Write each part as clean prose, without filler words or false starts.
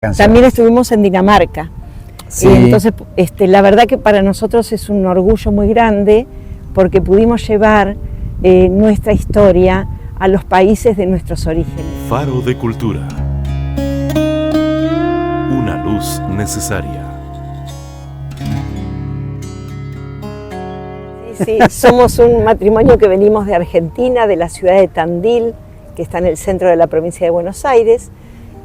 También estuvimos en Dinamarca. Sí. Entonces, la verdad que para nosotros es un orgullo muy grande porque pudimos llevar nuestra historia a los países de nuestros orígenes. Faro de Cultura. Una luz necesaria. Sí, somos un matrimonio que venimos de Argentina, de la ciudad de Tandil, que está en el centro de la provincia de Buenos Aires.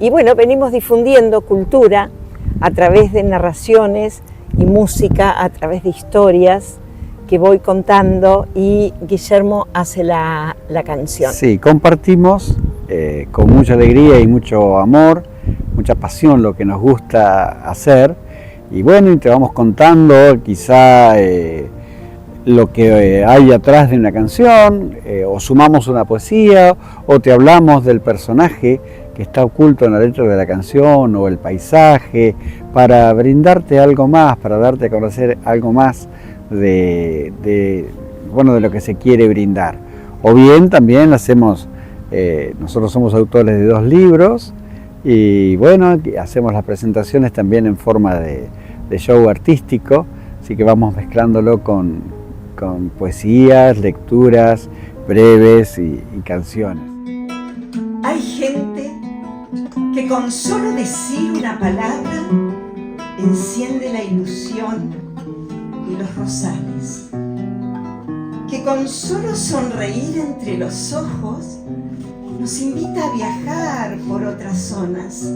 Y bueno, venimos difundiendo cultura a través de narraciones y música, a través de historias que voy contando y Guillermo hace la canción. Sí, compartimos con mucha alegría y mucho amor, mucha pasión lo que nos gusta hacer. Y bueno, y te vamos contando quizá lo que hay atrás de una canción, o sumamos una poesía, o te hablamos del personaje que está oculto en la letra de la canción o el paisaje, para brindarte algo más, para darte a conocer algo más de lo que se quiere brindar. O bien también hacemos, nosotros somos autores de 2 libros y bueno, hacemos las presentaciones también en forma de show artístico, así que vamos mezclándolo con poesías, lecturas breves y canciones. Hay gente que con solo decir una palabra enciende la ilusión y los rosales, que con solo sonreír entre los ojos nos invita a viajar por otras zonas,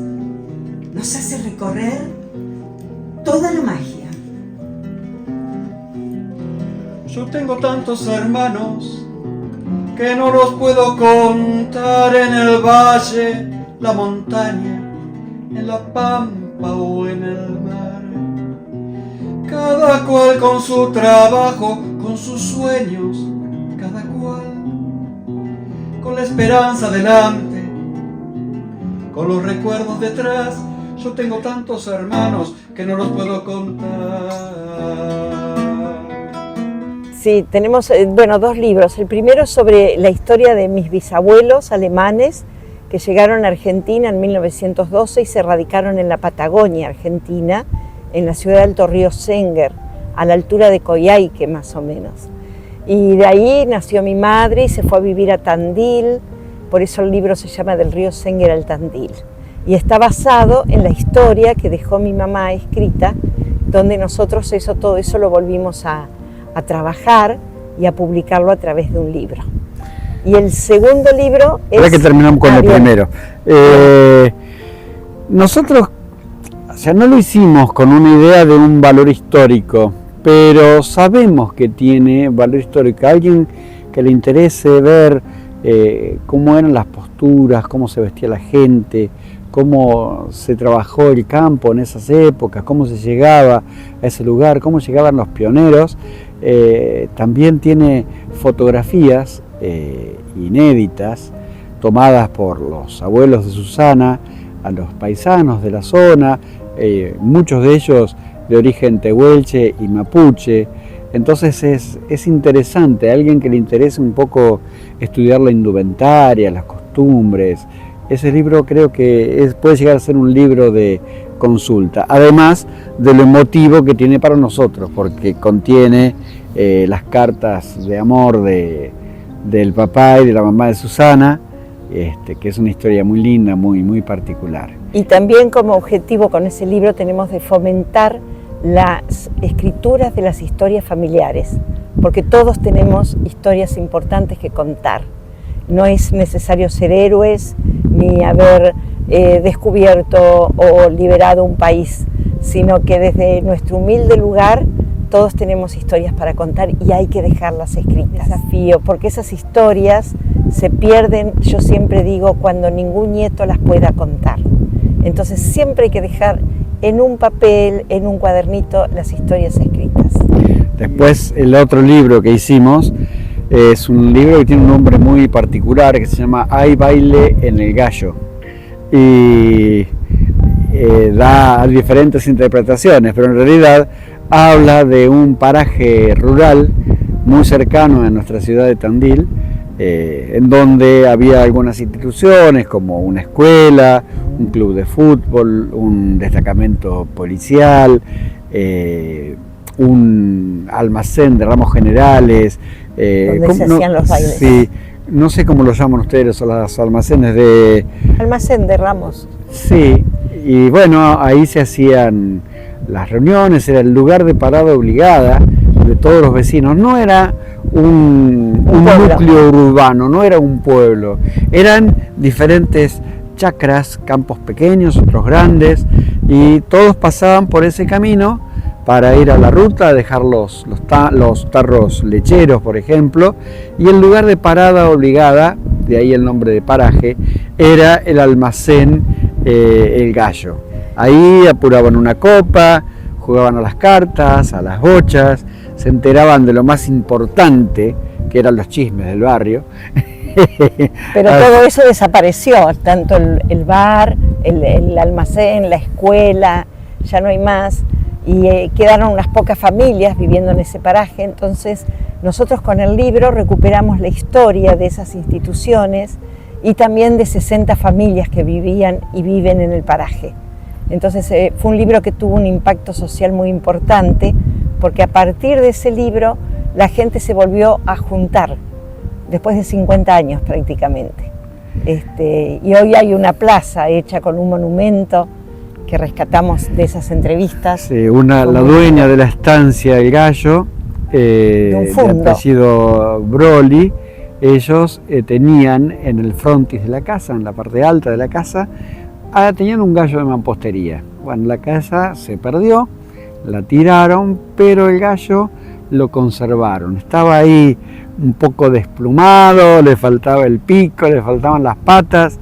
nos hace recorrer toda la magia. Yo tengo tantos hermanos que no los puedo contar, en el valle, la montaña, en la pampa o en el mar. Cada cual con su trabajo, con sus sueños, cada cual con la esperanza delante, con los recuerdos detrás. Yo tengo tantos hermanos que no los puedo contar. Sí, tenemos 2 libros. El primero es sobre la historia de mis bisabuelos alemanes que llegaron a Argentina en 1912 y se radicaron en la Patagonia Argentina, en la ciudad de Alto Río Senguer, a la altura de Coyhaique más o menos. Y de ahí nació mi madre y se fue a vivir a Tandil, por eso el libro se llama Del río Senguer al Tandil. Y está basado en la historia que dejó mi mamá escrita, donde nosotros todo eso lo volvimos a trabajar y a publicarlo a través de un libro. Y el segundo libro es... Ahora que terminamos con el primero. Nosotros, no lo hicimos con una idea de un valor histórico, pero sabemos que tiene valor histórico. A alguien que le interese ver cómo eran las posturas, cómo se vestía la gente, cómo se trabajó el campo en esas épocas, cómo se llegaba a ese lugar, cómo llegaban los pioneros. También tiene fotografías inéditas tomadas por los abuelos de Susana, a los paisanos de la zona, muchos de ellos de origen tehuelche y mapuche. Entonces es interesante, a alguien que le interese un poco estudiar la indumentaria, las costumbres. Ese libro creo que puede llegar a ser un libro de consulta, además de lo emotivo que tiene para nosotros, porque contiene las cartas de amor del papá y de la mamá de Susana, que es una historia muy linda, muy particular. Y también como objetivo con ese libro tenemos de fomentar las escrituras de las historias familiares, porque todos tenemos historias importantes que contar. No es necesario ser héroes ni haber descubierto o liberado un país, sino que desde nuestro humilde lugar todos tenemos historias para contar y hay que dejarlas escritas. Desafío, porque esas historias se pierden, yo siempre digo, cuando ningún nieto las pueda contar. Entonces siempre hay que dejar en un papel, en un cuadernito, las historias escritas. Después el otro libro que hicimos es un libro que tiene un nombre muy particular que se llama Hay baile en el gallo y da diferentes interpretaciones, pero en realidad habla de un paraje rural muy cercano a nuestra ciudad de Tandil, en donde había algunas instituciones como una escuela, un club de fútbol, un destacamento policial, un almacén de ramos generales. Donde se hacían los bailes. Sí, no sé cómo lo llaman ustedes, o los almacenes de... Almacén de ramos. Sí, y bueno, ahí se hacían las reuniones, era el lugar de parada obligada de todos los vecinos. No era un núcleo urbano, no era un pueblo, eran diferentes chacras, campos pequeños, otros grandes, y todos pasaban por ese camino para ir a la ruta, a dejar los tarros lecheros, por ejemplo, y el lugar de parada obligada, de ahí el nombre de paraje, era el almacén El Gallo. Ahí apuraban una copa, jugaban a las cartas, a las bochas, se enteraban de lo más importante, que eran los chismes del barrio. Pero todo eso desapareció, tanto el bar, el almacén, la escuela, ya no hay más. Y quedaron unas pocas familias viviendo en ese paraje. Entonces nosotros con el libro recuperamos la historia de esas instituciones y también de 60 familias que vivían y viven en el paraje. Entonces fue un libro que tuvo un impacto social muy importante, porque a partir de ese libro la gente se volvió a juntar, después de 50 años prácticamente. Y hoy hay una plaza hecha con un monumento que rescatamos de esas entrevistas. Sí, la dueña de la estancia El Gallo, de apellido Broly, ellos tenían en el frontis de la casa, en la parte alta de la casa, tenían un gallo de mampostería. Bueno, la casa se perdió, la tiraron, pero el gallo lo conservaron. Estaba ahí un poco desplumado, le faltaba el pico, le faltaban las patas,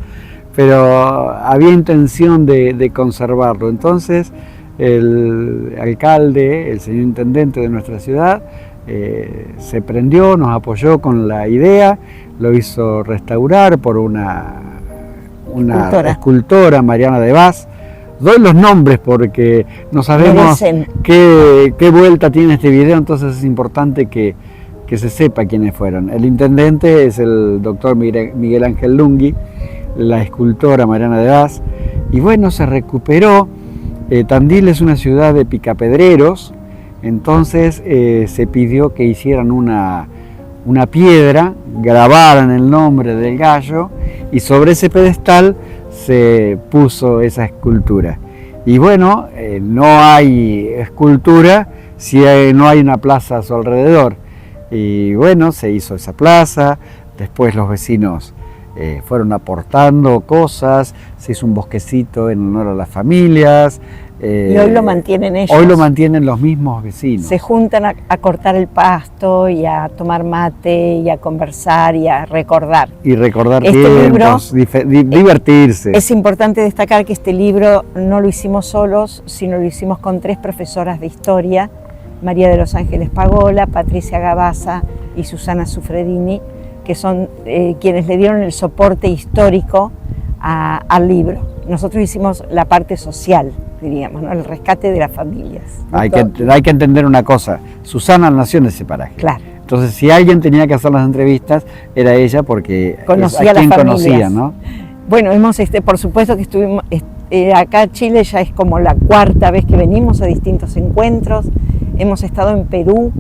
pero había intención de conservarlo. Entonces el alcalde, el señor intendente de nuestra ciudad, se prendió, nos apoyó con la idea, lo hizo restaurar por una escultora, Mariana de Vaz. Doy los nombres porque no sabemos qué vuelta tiene este video, entonces es importante que se sepa quiénes fueron. El intendente es el doctor Miguel Ángel Lungui, la escultora Mariana de Vaz, y bueno, se recuperó. Tandil es una ciudad de picapedreros, entonces se pidió que hicieran una piedra, grabaran el nombre del gallo, y sobre ese pedestal se puso esa escultura. Y bueno, no hay escultura si no hay una plaza a su alrededor. Y bueno, se hizo esa plaza, después los vecinos fueron aportando cosas, se hizo un bosquecito en honor a las familias. Y hoy lo mantienen ellos. Hoy lo mantienen los mismos vecinos. Se juntan a cortar el pasto y a tomar mate y a conversar y a recordar. Y recordar tiempos, divertirse. Es importante destacar que este libro no lo hicimos solos, sino lo hicimos con 3 profesoras de historia, María de los Ángeles Pagola, Patricia Gabaza y Susana Sufredini, que son quienes le dieron el soporte histórico al libro. Nosotros hicimos la parte social, diríamos, ¿no? El rescate de las familias. Hay que entender una cosa, Susana nació en ese paraje. Claro. Entonces, si alguien tenía que hacer las entrevistas, era ella, porque conocía a quien las familias. Conocía, ¿no? Bueno, por supuesto que estuvimos, acá en Chile ya es como la 4ª vez que venimos a distintos encuentros. Hemos estado en Perú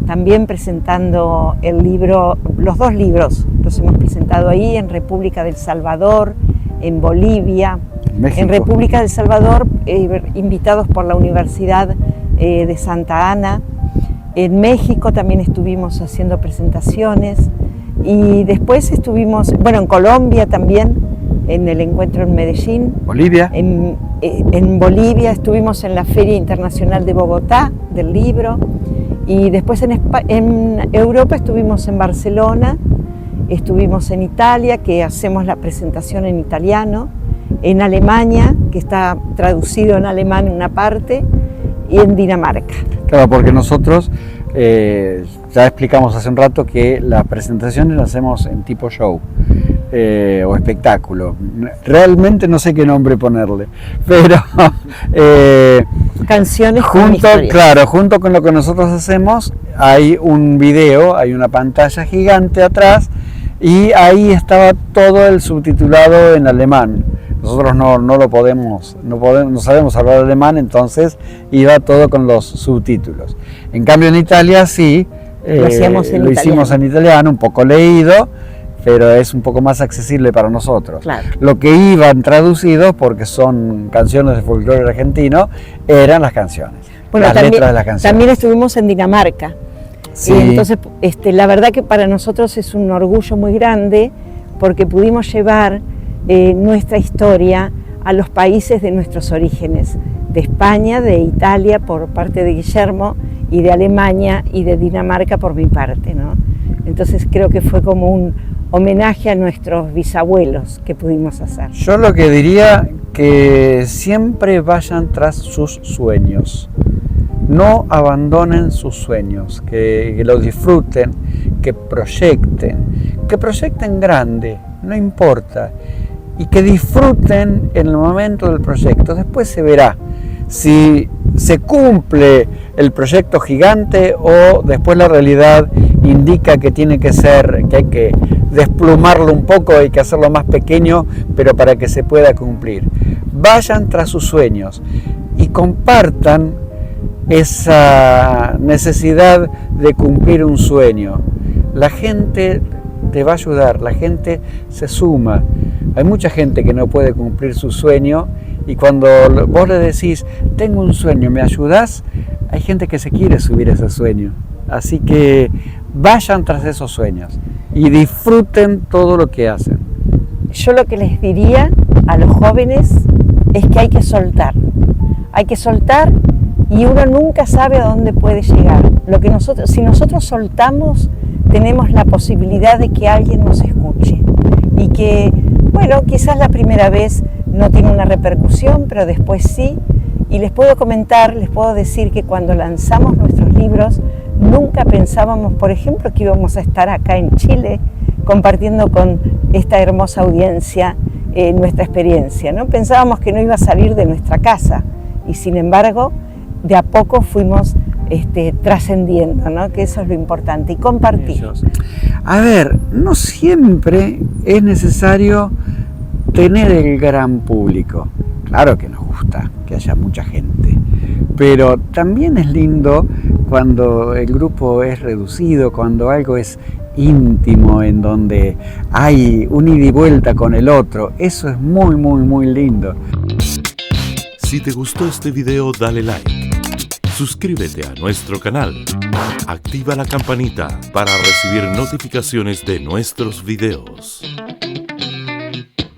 también presentando el libro, los 2 libros los hemos presentado ahí, en República del Salvador, en Bolivia, México. En República del Salvador, invitados por la Universidad de Santa Ana. En México también estuvimos haciendo presentaciones, y después estuvimos, bueno, en Colombia también, en el encuentro en Medellín. Bolivia. En Bolivia estuvimos en la Feria Internacional de Bogotá del libro, y después en Europa estuvimos en Barcelona, estuvimos en Italia, que hacemos la presentación en italiano, en Alemania, que está traducido en alemán en una parte, y en Dinamarca. Claro, porque nosotros ya explicamos hace un rato que las presentaciones las hacemos en tipo show o espectáculo. Realmente no sé qué nombre ponerle, pero canciones con historias. Claro, junto con lo que nosotros hacemos hay un video, hay una pantalla gigante atrás, y ahí estaba todo el subtitulado en alemán. nosotros no sabemos hablar alemán, entonces iba todo con los subtítulos. En cambio en Italia sí, lo hicimos en italiano, un poco leído, pero es un poco más accesible para nosotros. Claro. Lo que iban traducidos, porque son canciones de folclore argentino, eran las canciones, bueno, las letras de las canciones. También estuvimos en Dinamarca. Sí. Y entonces, la verdad que para nosotros es un orgullo muy grande porque pudimos llevar nuestra historia a los países de nuestros orígenes, de España, de Italia por parte de Guillermo y de Alemania y de Dinamarca por mi parte, ¿no? Entonces creo que fue como un homenaje a nuestros bisabuelos que pudimos hacer. Yo lo que diría que siempre vayan tras sus sueños. No abandonen sus sueños, que los disfruten, que proyecten grande, no importa, y que disfruten en el momento del proyecto. Después se verá si se cumple el proyecto gigante o después la realidad indica que tiene que ser, que hay que desplumarlo un poco, hay que hacerlo más pequeño, pero para que se pueda cumplir. Vayan tras sus sueños y compartan esa necesidad de cumplir un sueño. La gente te va a ayudar, la gente se suma. Hay mucha gente que no puede cumplir su sueño y cuando vos le decís, tengo un sueño, ¿me ayudás? Hay gente que se quiere subir a ese sueño. Así que vayan tras esos sueños y disfruten todo lo que hacen. Yo lo que les diría a los jóvenes es que hay que soltar y uno nunca sabe a dónde puede llegar. Si nosotros soltamos, tenemos la posibilidad de que alguien nos escuche y que, bueno, quizás la primera vez no tiene una repercusión, pero después sí. Y les puedo decir que cuando lanzamos nuestros libros, nunca pensábamos, por ejemplo, que íbamos a estar acá en Chile compartiendo con esta hermosa audiencia nuestra experiencia, ¿no? Pensábamos que no iba a salir de nuestra casa y sin embargo, de a poco fuimos trascendiendo, ¿no? Que eso es lo importante, y compartir. A ver, no siempre es necesario tener el gran público. Claro que nos gusta que haya mucha gente, pero también es lindo cuando el grupo es reducido, cuando algo es íntimo, en donde hay un ida y vuelta con el otro. Eso es muy, muy, muy lindo. Si te gustó este video, dale like. Suscríbete a nuestro canal. Activa la campanita para recibir notificaciones de nuestros videos.